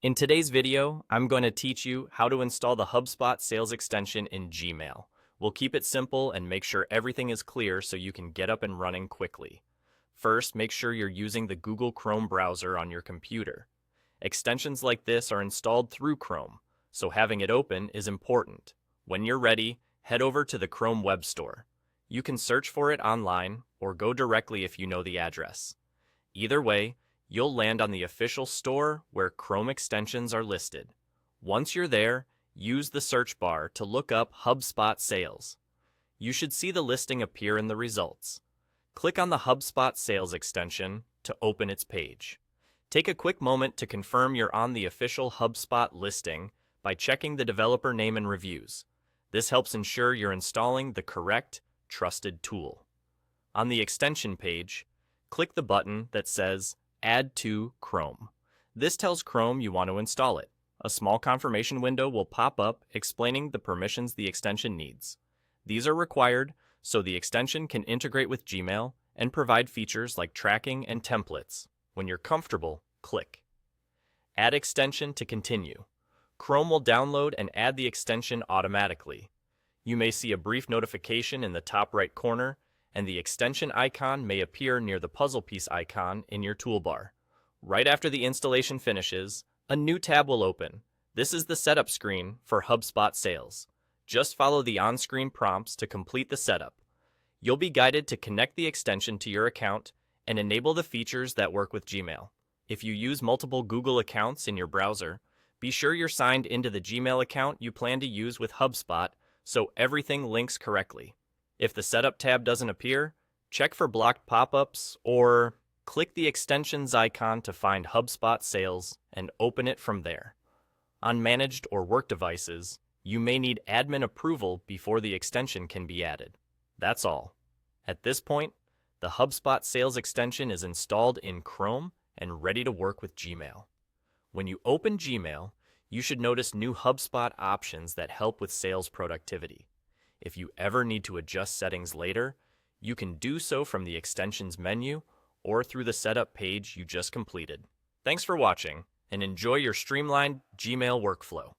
In today's video, I'm going to teach you how to install the HubSpot sales extension in Gmail. We'll keep it simple and make sure everything is clear so you can get up and running quickly. First, make sure you're using the Google Chrome browser on your computer. Extensions like this are installed through Chrome, so having it open is important. When you're ready, head over to the Chrome Web Store. You can search for it online or go directly if you know the address. Either way, you'll land on the official store where Chrome extensions are listed. Once you're there, use the search bar to look up HubSpot Sales. You should see the listing appear in the results. Click on the HubSpot Sales extension to open its page. Take a quick moment to confirm you're on the official HubSpot listing by checking the developer name and reviews. This helps ensure you're installing the correct, trusted tool. On the extension page, click the button that says Add to Chrome. This tells Chrome you want to install it. A small confirmation window will pop up explaining the permissions the extension needs. These are required so the extension can integrate with Gmail and provide features like tracking and templates. When you're comfortable, click Add extension to continue. Chrome will download and add the extension automatically. You may see a brief notification in the top right corner, and the extension icon may appear near the puzzle piece icon in your toolbar. Right after the installation finishes, a new tab will open. This is the setup screen for HubSpot Sales. Just follow the on-screen prompts to complete the setup. You'll be guided to connect the extension to your account and enable the features that work with Gmail. If you use multiple Google accounts in your browser, be sure you're signed into the Gmail account you plan to use with HubSpot so everything links correctly. If the Setup tab doesn't appear, check for blocked pop-ups or click the extensions icon to find HubSpot Sales and open it from there. On managed or work devices, you may need admin approval before the extension can be added. That's all. At this point, the HubSpot Sales extension is installed in Chrome and ready to work with Gmail. When you open Gmail, you should notice new HubSpot options that help with sales productivity. If you ever need to adjust settings later, you can do so from the extensions menu or through the setup page you just completed. Thanks for watching, and enjoy your streamlined Gmail workflow.